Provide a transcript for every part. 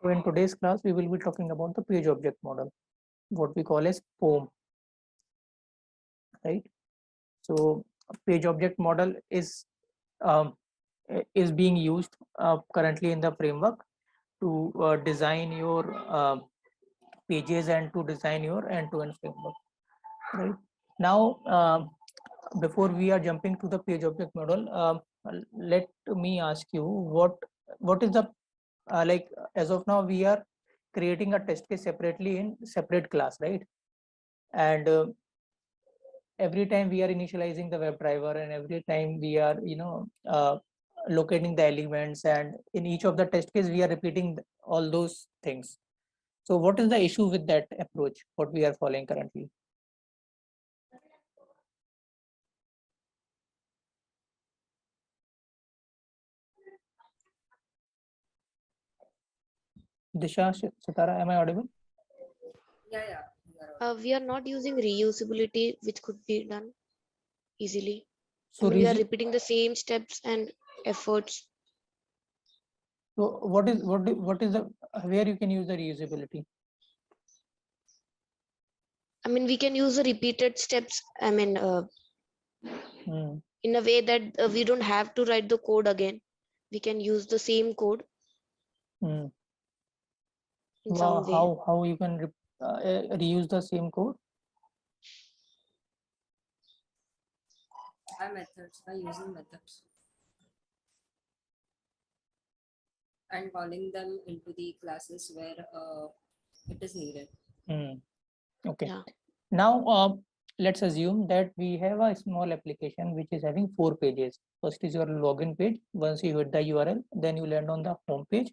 So in today's class, we will be talking about the page object model, what we call as POM, right? So page object model um, is being used currently in the framework to design your pages and to design your end-to-end framework, right? Now, before we are jumping to the page object model, let me ask you what is the like as of now we are creating a test case separately in separate class, right? And every time we are initializing the WebDriver, and every time we are locating the elements, and in each of the test case we are repeating all those things. So what is the issue with that approach, what we are following currently? Disha, Sitara, am I audible? Yeah. We are not using reusability, which could be done easily. So We are repeating the same steps and efforts. so what is the where you can use the reusability? We can use the repeated steps. In a way that we don't have to write the code again. We can use the same code in some way. How you can reuse the same code? By using methods and calling them into the classes where it is needed. Okay. Yeah. Now, let's assume that we have a small application which is having 4 pages. First is your login page. Once you hit the URL, then you land on the home page.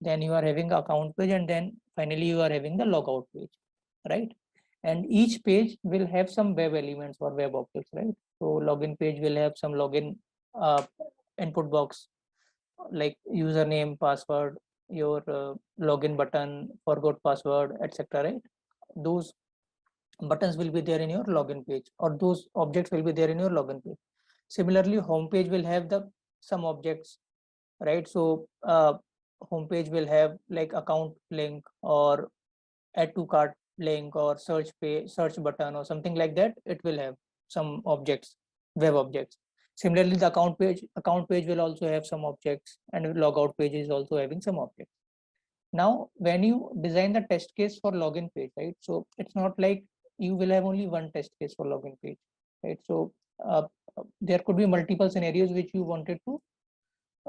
Then you are having account page, and then finally you are having the logout page, right? And each page will have some web elements or web objects, right? So login page will have some login input box like username, password, your login button, forgot password, etc. Right? Those buttons will be there in your login page, or those objects will be there in your login page. Similarly, home page will have the some objects, right? So home page will have like account link or add to cart link or search button or something like that. It will have some objects, web objects. Similarly, the account page will also have some objects, and logout page is also having some objects. Now when you design the test case for login page, right, so it's not like you will have only one test case for login page, right? So uh, there could be multiple scenarios which you wanted to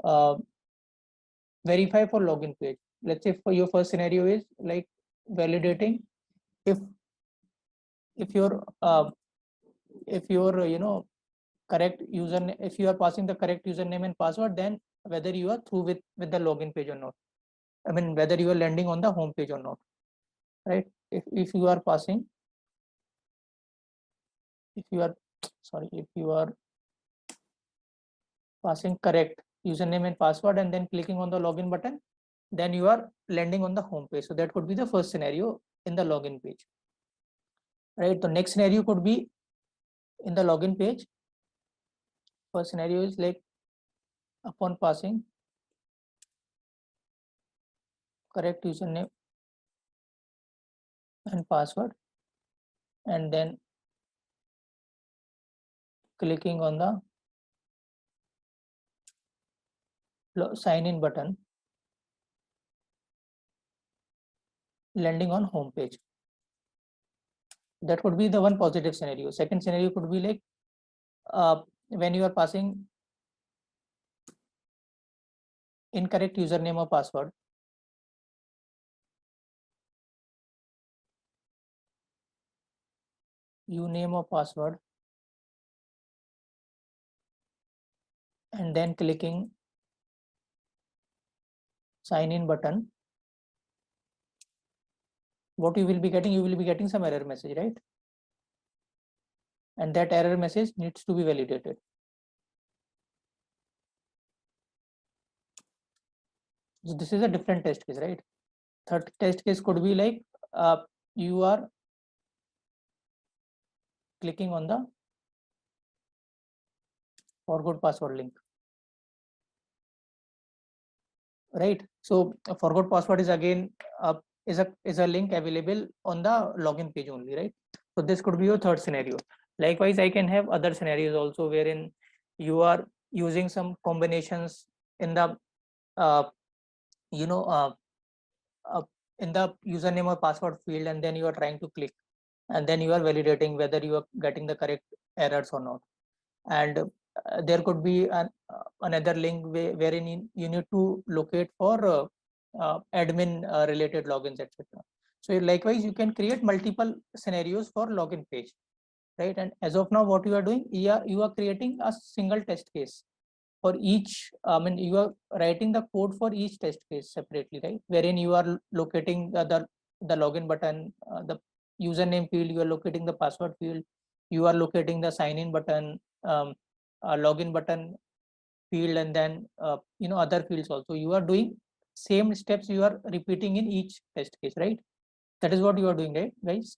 uh, verify for login page. Let's say for your first scenario is like validating if if your correct user, if you are passing the correct username and password, then whether you are through with the login page or not. I mean, whether you are landing on the home page or not, right? If you are passing, if you are sorry, if you are passing correct username and password and then clicking on the login button, then you are landing on the home page. So that could be the first scenario in the login page, right? The next scenario could be in the login page. First scenario is like upon passing correct username and password and then clicking on the sign in button, landing on home page. That could be the one positive scenario. Second scenario could be like when you are passing incorrect username or password, username or password, and then clicking sign in button, what you will be getting, you will be getting some error message, right? And that error message needs to be validated. So this is a different test case, right? Third test case could be like you are clicking on the forgot password link, right? So forgot password is again is a link available on the login page only, right? So this could be your third scenario. Likewise, I can have other scenarios also wherein you are using some combinations in the uh, you know uh, in the username or password field, and then you are trying to click, and then you are validating whether you are getting the correct errors or not. And there could be another link wherein you need to locate for admin related logins, etc. So likewise, you can create multiple scenarios for login page, right? And as of now, what you are doing, you are creating a single test case for each. I mean, you are writing the code for each test case separately, right? Wherein you are locating the login button, the username field, you are locating the password field, you are locating the sign in button, login button field, and then other fields also. You are doing same steps, you are repeating in each test case, right? That is what you are doing, right, guys?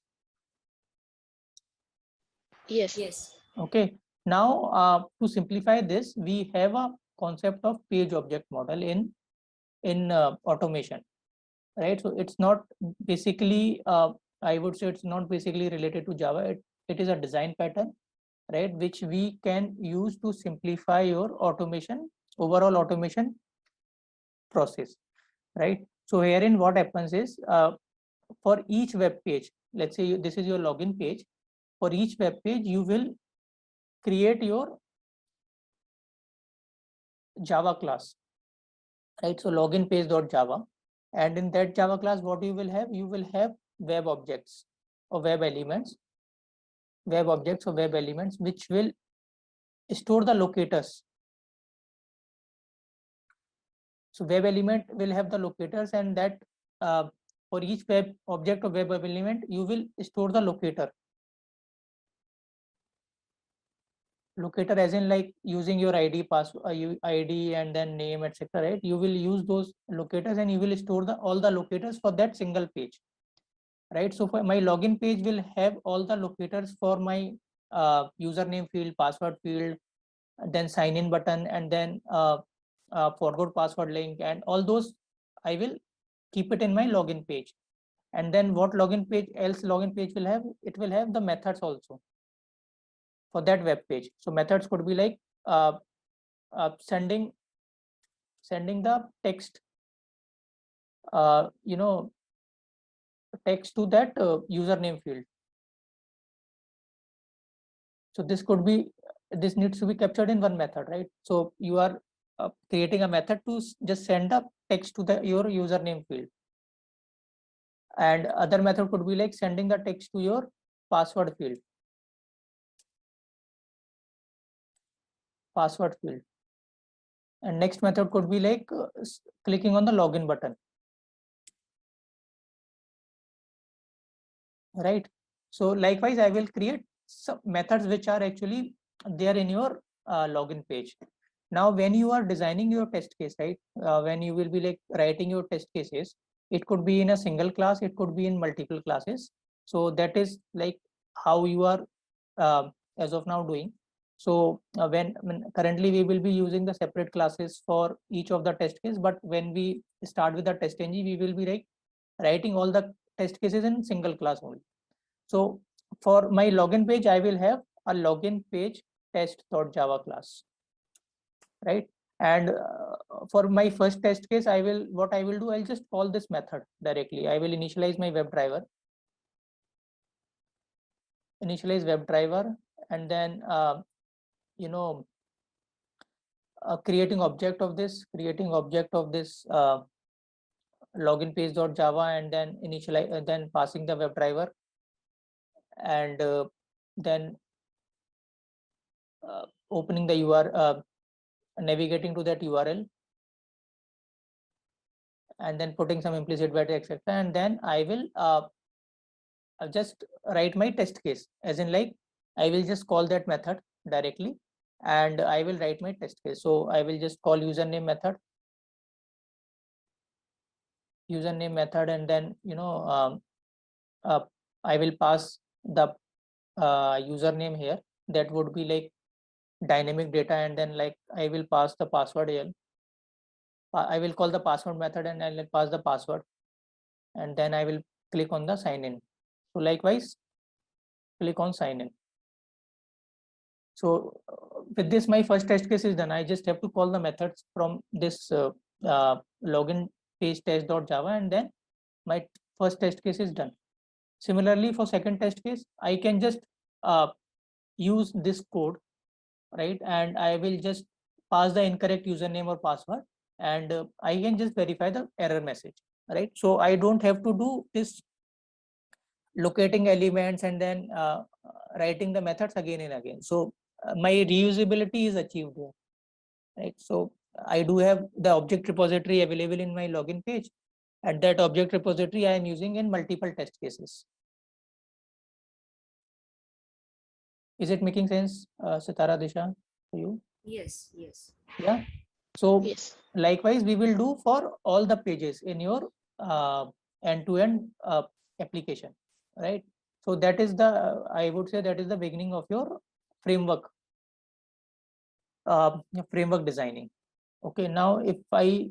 Yes. Yes. Okay. Now, to simplify this, we have a concept of page object model in automation, right? So it's not basically, I would say it's not basically related to Java. It is a design pattern, right, which we can use to simplify your automation, overall automation process, right? So herein what happens is, for each web page, let's say this is your login page. For each web page, you will create your Java class, right? So login page.java, and in that Java class, what you will have web objects or web elements, which will store the locators. So web element will have the locators, and that for each web object or web element, you will store the locator as in like using your id id and then name, etc., right? You will use those locators, and you will store all the locators for that single page, right? So for my login page will have all the locators for my username field, password field, then sign in button, and then forgot password link, and all those I will keep it in my login page. And then what login page will have, it will have the methods also for that web page. So methods could be like uh, sending the text, uh, you know text to that username field. So this needs to be captured in one method, right? So you are creating a method to just send the text to your username field, and other method could be like sending the text to your password field, and next method could be like clicking on the login button, right? So likewise, I will create some methods which are actually there in your login page. Now when you are designing your test case, right, when you will be like writing your test cases, it could be in a single class, it could be in multiple classes. So that is like how you are as of now doing. So when currently we will be using the separate classes for each of the test case, but when we start with the test ng, we will be like writing all the test cases in single class only. So for my login page, I will have a login page test.java class, right? And for my first test case, what I will do, I'll just call this method directly. I will initialize my WebDriver, and then creating object of this, login page.java, and then initialize, then passing the WebDriver, and then opening the URL, navigating to that URL, and then putting some implicit value, etc. And then I will I'll just write my test case, as in like I will just call that method directly, and I will write my test case. So I will just call username method, and then I will pass the username here. That would be like dynamic data, and then like I will pass the password here, I will call the password method and I will pass the password, and then I will click on the sign in. So likewise, click on sign in. So with this, my first test case is done. I just have to call the methods from this login page test.java, and then my first test case is done. Similarly, for second test case, I can just use this code, right? And I will just pass the incorrect username or password, and I can just verify the error message, right? So I don't have to do this locating elements and then writing the methods again and again. So my reusability is achieved here, right? So I do have the object repository available in my login page, and that object repository I am using in multiple test cases. Is it making sense, Sitara, Disha, to you? Yes, yes. Yeah. So Yes. likewise, we will do for all the pages in your end-to-end application, right? So that is the, I would say that is the beginning of your framework, framework designing. Okay, now if I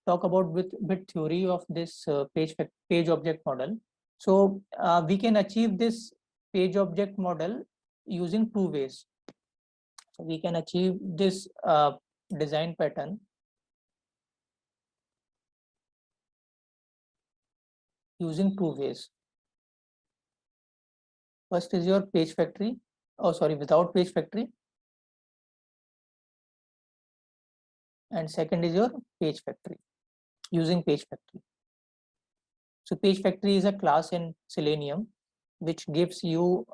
talk about with bit theory of this page object model, so we can achieve this page object model using two ways. So we can achieve this design pattern using two ways. First is your page factory. Oh, sorry, without page factory. And second is your page factory, using page factory. So page factory is a class in Selenium which gives you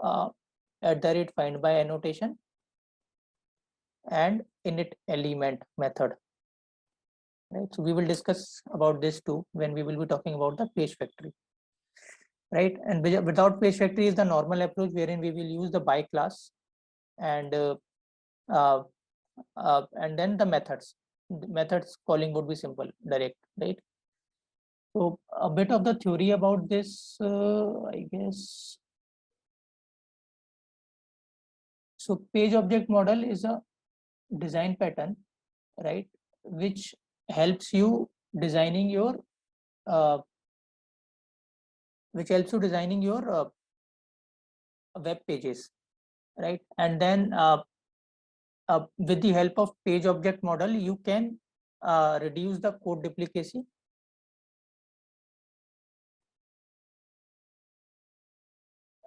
@find by annotation and init element method. Right. So we will discuss about this too when we will be talking about the page factory. Right. And without page factory is the normal approach wherein we will use the by class and then the methods. The methods calling would be simple, direct, right? So a bit of the theory about this, I guess. So page object model is a design pattern, right, which helps you designing your web pages, right? And then with the help of page object model, you can reduce the code duplicacy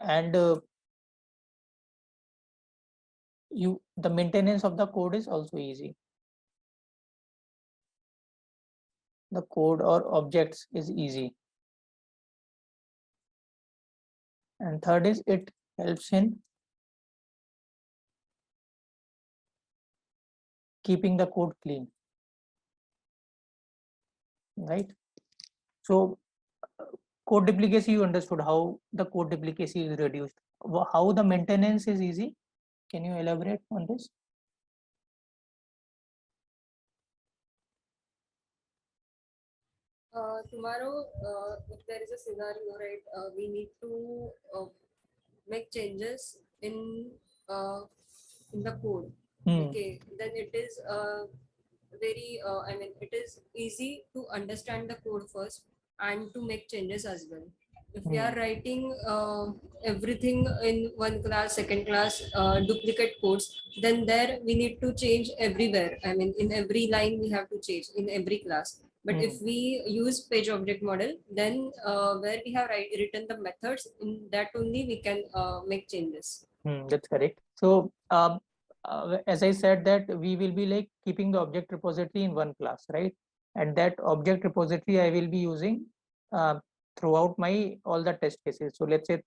and the maintenance of the code is also easy. The code or objects is easy. And third is it helps in keeping the code clean, right? So code duplicacy, you understood how the code duplicacy is reduced. How the maintenance is easy? Can you elaborate on this? Tomorrow, if there is a scenario, right, we need to make changes in the code. Okay, then it is very I mean it is easy to understand the code first and to make changes as well. If we are writing everything in one class, second class, duplicate codes, then there we need to change everywhere. I mean in every line we have to change in every class. But if we use page object model, then where we have written the methods, in that only we can make changes. That's correct. So as I said that we will be like keeping the object repository in one class, right? And that object repository I will be using throughout my all the test cases. So let's say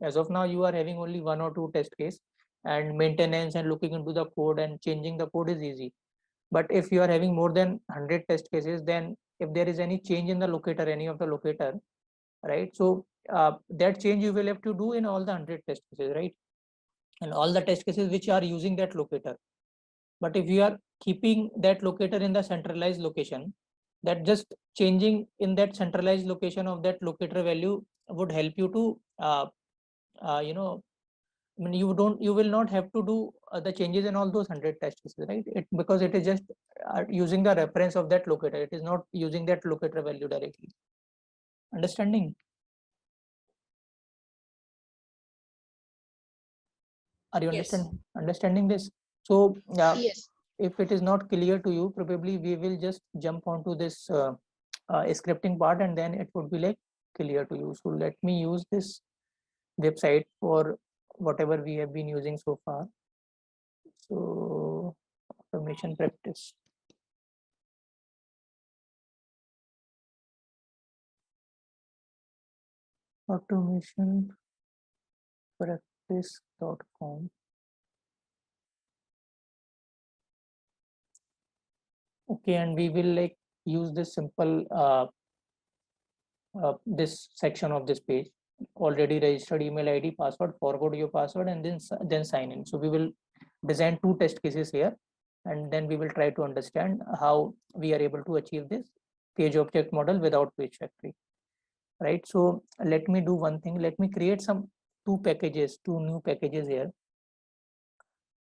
as of now you are having only one or two test case, and maintenance and looking into the code and changing the code is easy. But if you are having more than 100 test cases, then if there is any change in the locator, any of the locator, right? So that change you will have to do in all the 100 test cases, right? And all the test cases which are using that locator. But if you are keeping that locator in the centralized location, that just changing in that centralized location of that locator value would help you to I mean, you will not have to do the changes in all those 100 test cases, right? Because it is just using the reference of that locator. It is not using that locator value directly. Understanding? Are you Yes. understanding this? So yeah, Yes. if it is not clear to you, probably we will just jump onto this scripting part, and then it would be like clear to you. So let me use this website for whatever we have been using so far. So automation practice. Automationpractice.com. Okay, and we will like use this simple this section of this page. Already registered email ID, password, forward your password, and then sign in. So we will design 2 test cases here, and then we will try to understand how we are able to achieve this page object model without page factory, right? So let me do one thing. Let me create some 2 new packages here.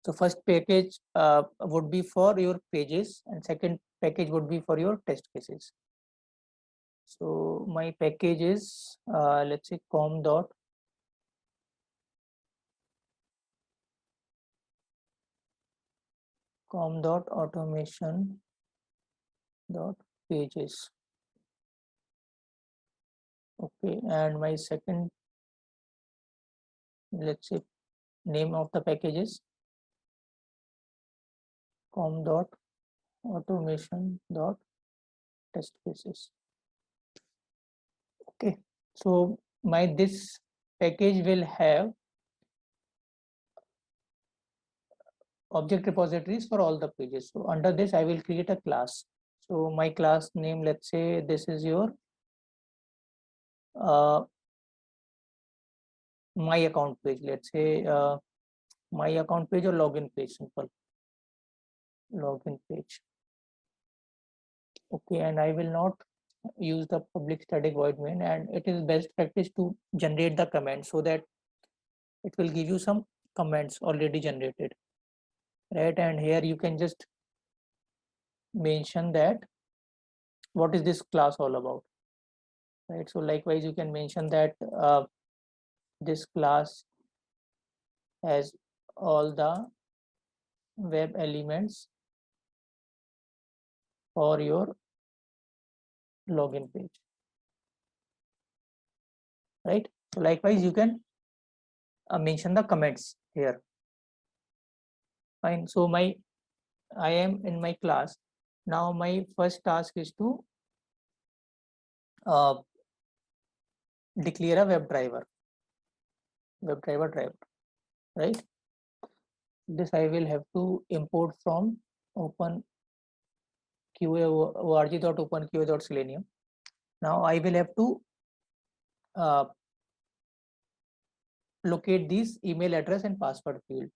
So first package would be for your pages, and second package would be for your test cases. So my package is let's say com dot automation dot pages. Okay, and my second, let's say, name of the package is com dot automation dot test cases. Okay, so my this package will have object repositories for all the pages. So under this, I will create a class. So my class name, let's say this is your my account page. Let's say my account page or login page, simple login page. Okay, and I will not use the public static void main, and it is best practice to generate the command so that it will give you some comments already generated, right? And here you can just mention that what is this class all about, right? So likewise you can mention that this class has all the web elements for your login page, right? So likewise you can mention the comments here. Fine. So I am in my class. Now my first task is to declare a WebDriver, driver, right? This I will have to import from org.openqa.selenium. Now I will have to locate these email address and password field.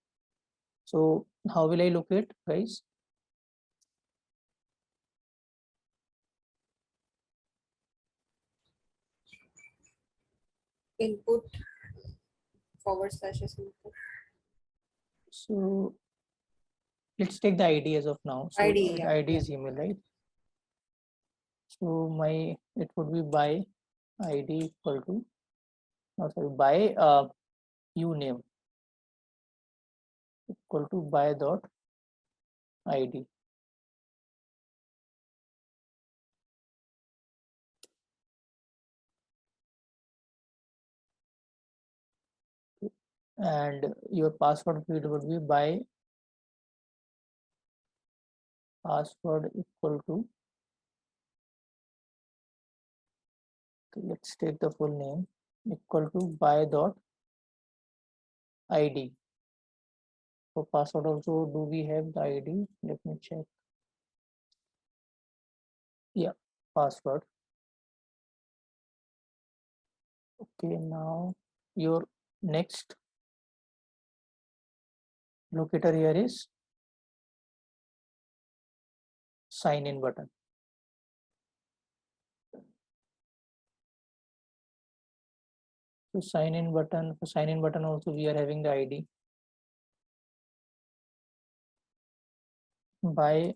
So how will I locate, guys? Input / input. So let's take the ID as of now. So ID, the yeah. ID is email, right? So it would be by ID equal to, no, sorry, by uname equal to by dot ID. And your password field would be by password equal to, okay, let's take the full name, equal to by dot ID. For password also, do we have the ID? Let me check. Yeah, password. Okay, now your next locator here is sign in button. So So sign in button, for sign in button also we are having the ID. By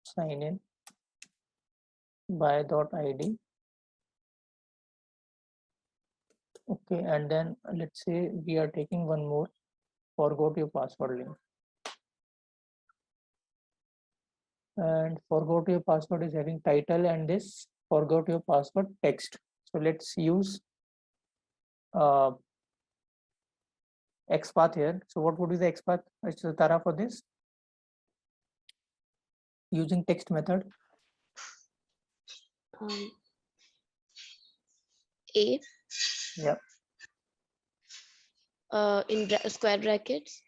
sign in by dot ID. Okay, and then let's say we are taking one more, forgot your password link. And forgot your password is having title and this forgot your password text. So let's use XPath here. So what would be the XPath, Tara, for this? Using text method. A. Yeah. In square brackets.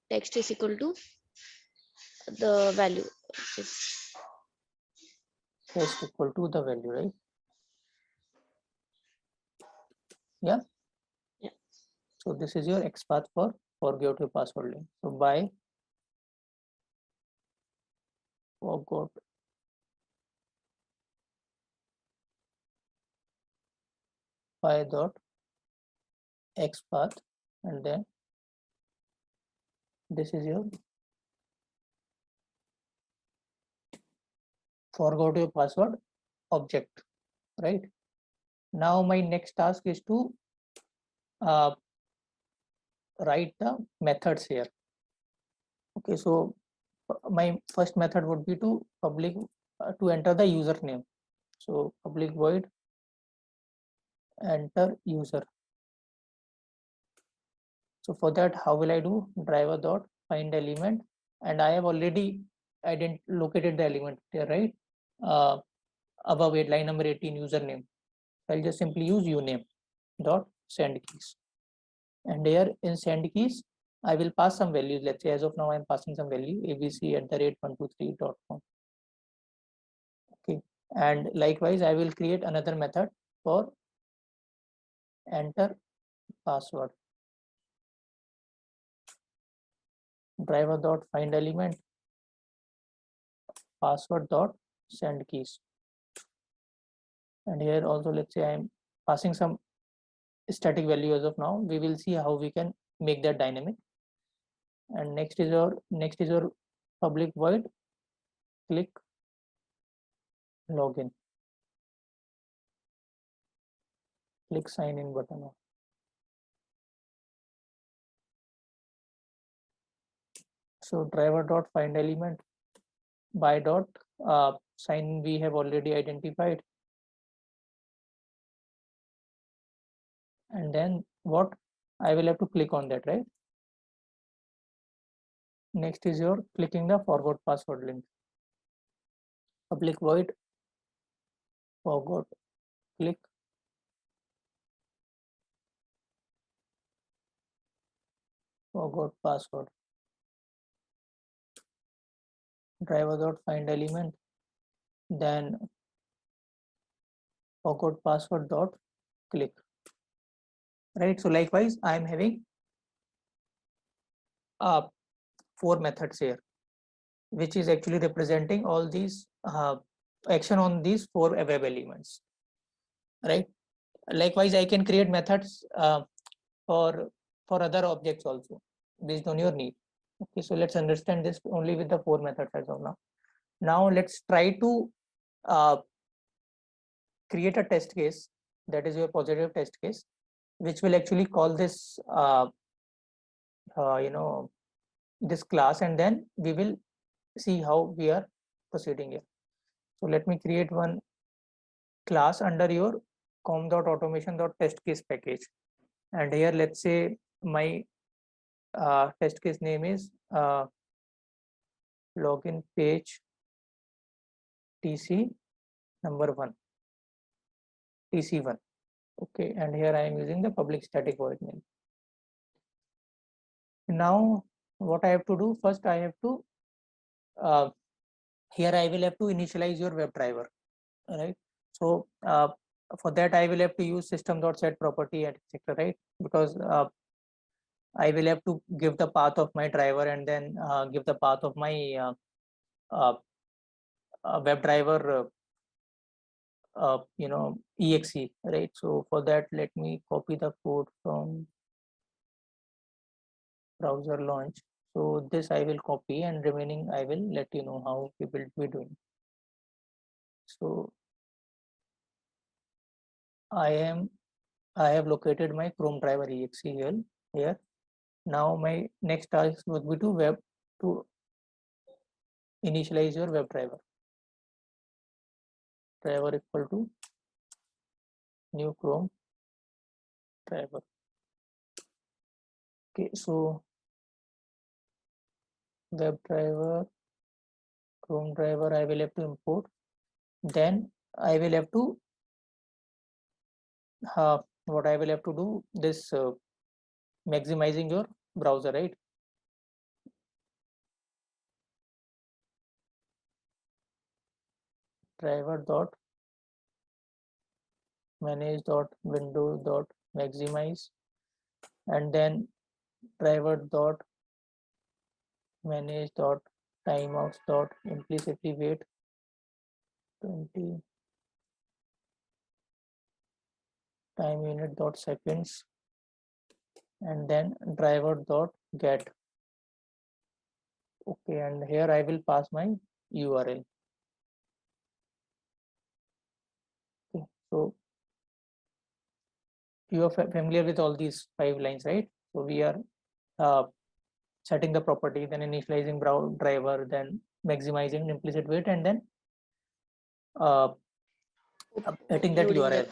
Text is equal to the value. Text equal to the value, right? Yeah. Yeah. So this is your XPath for forgot your password link. So by forgot by dot XPath, and then this is your forgot your password object, right? Now my next task is to write the methods here. Okay, so my first method would be to public to enter the username. So public void enter user. So for that, how will I do? Driver dot find element, and I have already located the element here, right? Above it, line number 18, username. I'll just simply use uname dot send keys, and here in send keys, I will pass some values. Let's say as of now, I'm passing some value abc@123.com. Okay, and likewise, I will create another method for enter password. Driver dot find element password dot send keys, and here also let's say I'm passing some static value as of now. We will see how we can make that dynamic. And next is your public void click login, click sign in button. So driver dot find element by dot sign we have already identified, and then what I will have to click on that, right? Next is your clicking the forgot password link, public void forgot click forgot password, driver dot find element, then forgot password dot click, right? So likewise, I am having 4 methods here, which is actually representing all these action on these 4 web elements, right? Likewise, I can create methods for other objects also based on your need. Okay, so let's understand this only with the 4 methods as of now. Now let's try to create a test case, that is your positive test case, which will actually call this this class, and then we will see how we are proceeding here. So let me create one class under your com.automation.testcase package, and here let's say my test case name is login page tc number 1 tc1. Okay, and here I am using the public static void name. Now what I have to do, first I have to here I will have to initialize your WebDriver, right? So for that I will have to use system.set property, etc., right? Because I will have to give the path of my driver and then give the path of my WebDriver exe, right? So for that, let me copy the code from browser launch. So this I will copy, and remaining I will let you know how we will be doing. So I have located my Chrome driver exe here. Now my next task would be to initialize your web driver. Driver equal to new Chrome driver. Okay, so web driver, Chrome driver, I will have to import. Then I will have to what I will have to do this maximizing your browser, right? Driver dot manage dot windows dot maximize, and then driver dot manage dot timeouts dot implicitly wait 20 time unit dot seconds, and then driver dot get. Okay, and here I will pass my URL. Okay, so you are familiar with all these 5 lines, right? So we are setting the property, then initializing browser driver, then maximizing implicit wait, and then hitting that URL.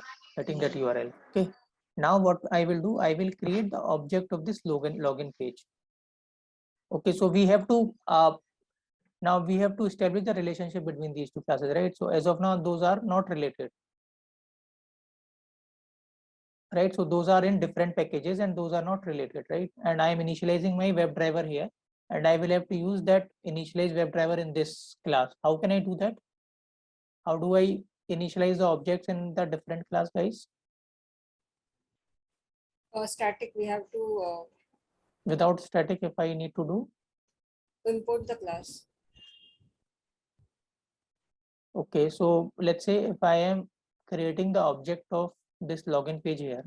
Okay. Now what I will do, I will create the object of this login page. Okay, so we have to now we have to establish the relationship between these two classes, right? So as of now, those are not related, right? So those are in different packages and those are not related, right? And I am initializing my web driver here, and I will have to use that initialize web driver in this class. How can I do that? How do I initialize the objects in the different class, guys? Static, we have to Without static, if I need to do? import the class. Okay, so let's say if I am creating the object of this login page here,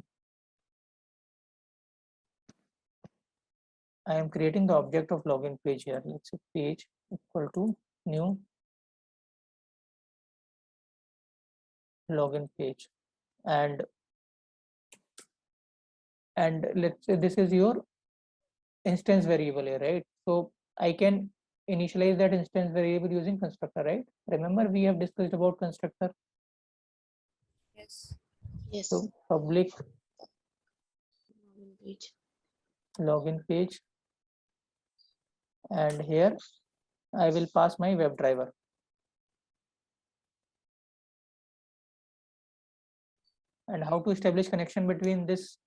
I am creating the object of login page here. Let's say page equal to new login page, and let's say this is your instance variable here, right? So I can initialize that instance variable using constructor, right? Remember we have discussed about constructor. Yes. Yes. So public login page, and here I will pass my web driver. And how to establish connection between this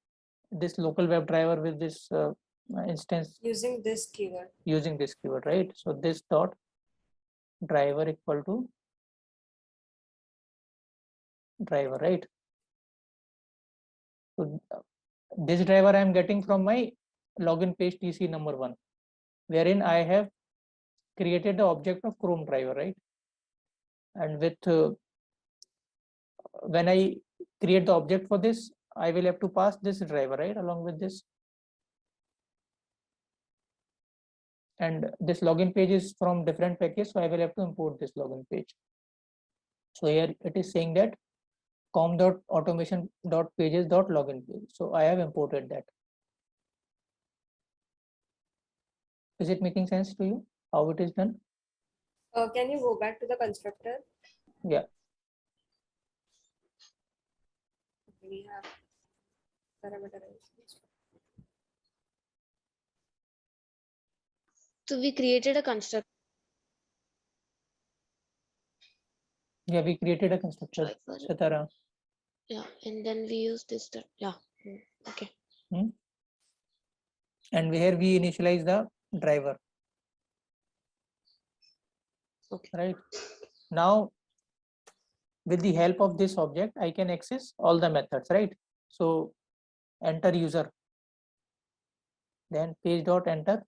local web driver with this instance? Using this keyword. Right? So this dot driver equal to driver, right? So this driver I am getting from my login page TC number 1, wherein I have created the object of Chrome driver, right? And with when I create the object for this, I will have to pass this driver, right, along with this. And this login page is from different package, so I will have to import this login page. So here it is saying that com.automation.pages.login page. So I have imported that. Is it making sense to you how it is done? Can you go back to the constructor? Yeah. We have parameter. So we created a constructor. Yeah, we created a constructor. Satara. Yeah, and then we use this. Yeah. Okay. And here we initialize the driver. Okay. Right. Now, with the help of this object, I can access all the methods, right? So enter user, then page dot enter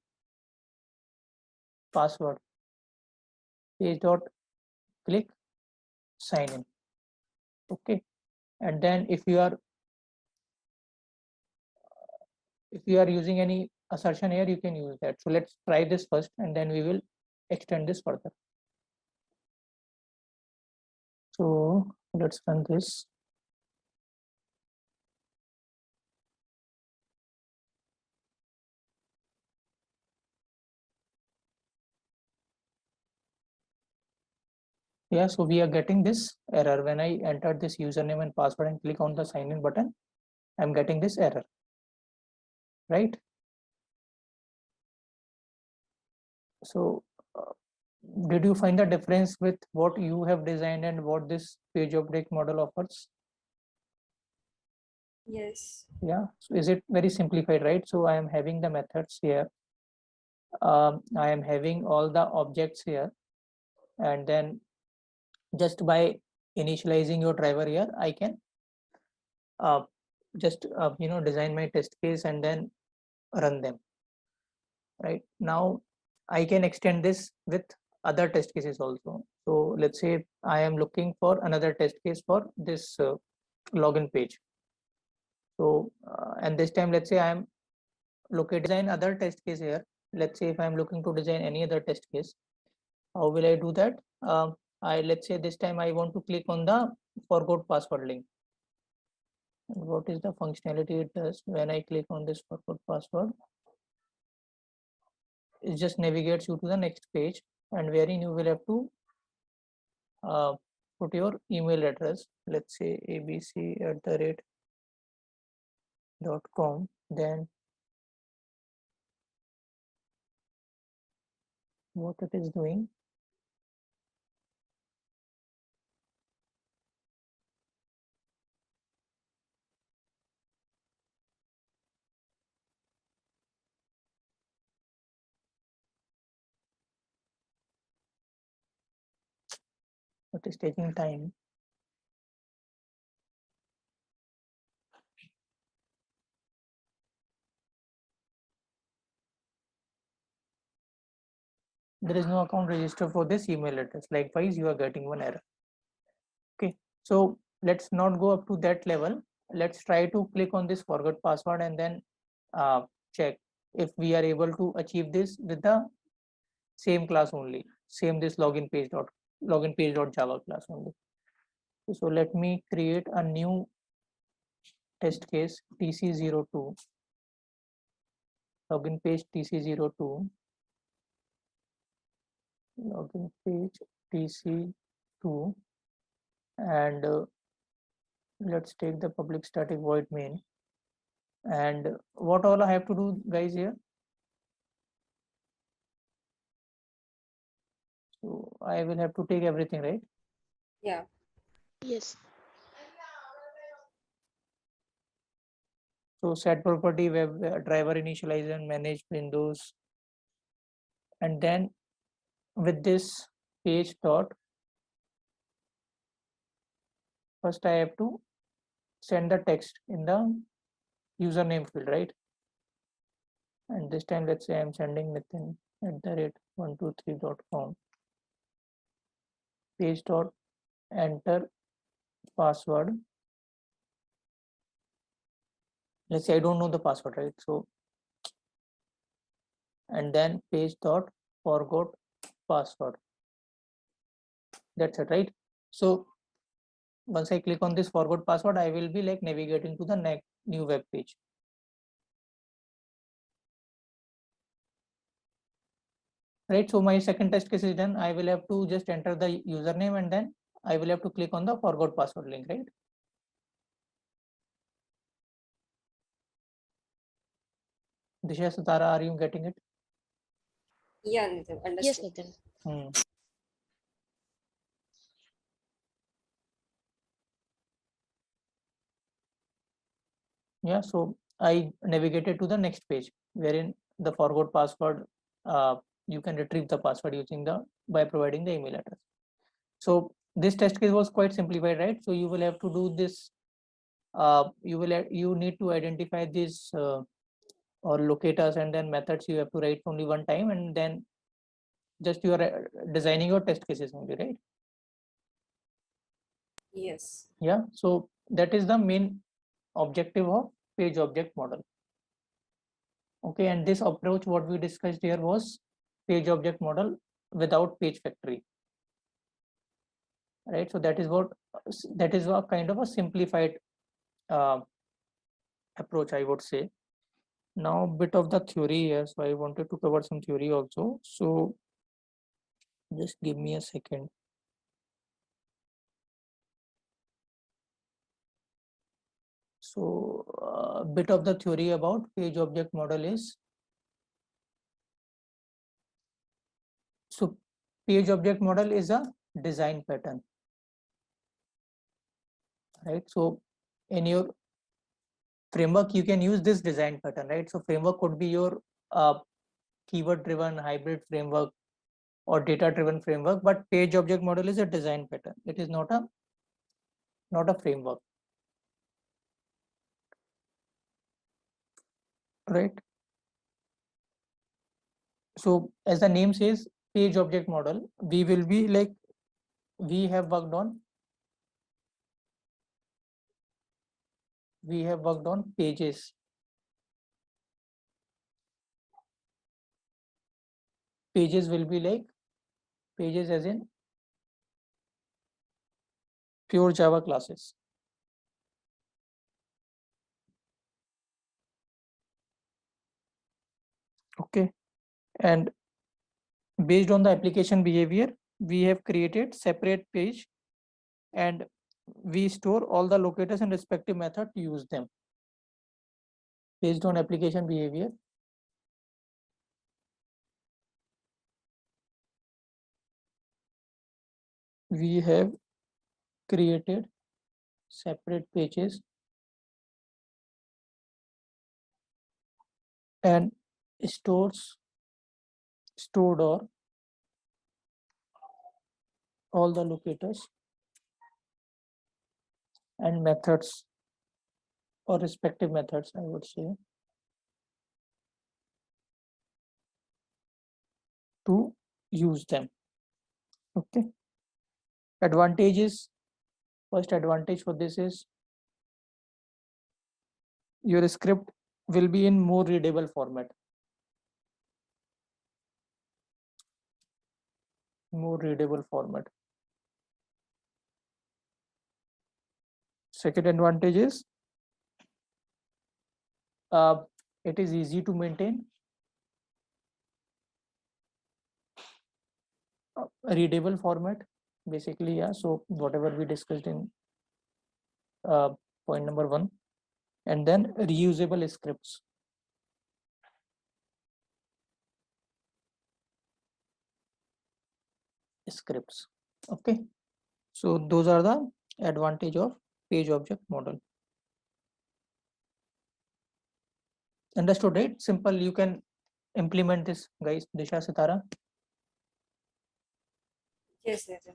password, page dot click sign in. Okay, and then if you are using any assertion here, you can use that. So let's try this first, and then we will extend this further. So let's run this. Yeah, so we are getting this error when I enter this username and password and click on the sign in button. I'm getting this error, right? So did you find the difference with what you have designed and what this page object model offers? Yes. Yeah, so is it very simplified, right? So I am having the methods here. I am having all the objects here, and then just by initializing your driver here, I can just design my test case and then run them. Right now, I can extend this with other test cases also. So let's say I am looking for another test case for this login page. So and this time, let's say I am looking to design other test case here. Let's say if I'm looking to design any other test case, how will I do that? Let's say this time I want to click on the forgot password link. And what is the functionality it does when I click on this forgot password? It just navigates you to the next page, and wherein you will have to put your email address. Let's say abc@.com. Then what it is doing, it is taking time. There is no account register for this email address. Likewise, you are getting one error. Okay, so let's not go up to that level. Let's try to click on this forgot password and then check if we are able to achieve this with the same class only, same this login page.java class only. So let me create a new test case tc02, login page tc02, login page tc2, and let's take the public static void main. And what all I have to do, guys, here? So I will have to take everything, right? Yeah. Yes. So set property, web driver initialize manage windows, and then with this page dot, first I have to send the text in the username field, right? And this time, let's say I'm sending Nitin@123.com. Page dot enter password. Let's say I don't know the password, right? So, and then page dot forgot password. That's it, right? So once I click on this forgot password, I will be like navigating to the next new web page. Right, so my second test case is done. I will have to just enter the username and then I will have to click on the forgot password link, right? Disha, Satara, are you getting it? Yeah, Nitin, Yes, understood. Nitin. Yeah, so I navigated to the next page wherein the forgot password, you can retrieve the password using by providing the email address. So this test case was quite simplified, right? So you will have to do this. You need to identify these or locators and then methods you have to write only one time, and then just you are designing your test cases only, right? Yes. Yeah, so that is the main objective of page object model. Okay, and this approach what we discussed here was page object model without page factory, right? So that is a kind of a simplified uh, approach, I would say. Now bit of the theory here, so I wanted to cover some theory also, so just give me a second. So a bit of the theory about page object model is, so page object model is a design pattern, right? So in your framework you can use this design pattern, right? So framework could be your keyword driven hybrid framework or data driven framework, but page object model is a design pattern. It is not a framework, right? So as the name says, page object model, we will be like, we have worked on pages. Pages will be like pages as in pure Java classes. Okay, and based on the application behavior, we have created separate page and we store all the locators and respective method to use them. Based on application behavior, we have created separate pages and stored or all the locators and methods or respective methods, I would say, to use them. Okay, advantages. First advantage for this is your script will be in more readable format. More readable format. Second advantage is it is easy to maintain. Readable format, basically, yeah. So whatever we discussed in point number 1, and then reusable scripts. Okay, so those are the advantage of page object model. Understood, right? Simple. You can implement this, guys. Disha, Sitara. Yes, yes.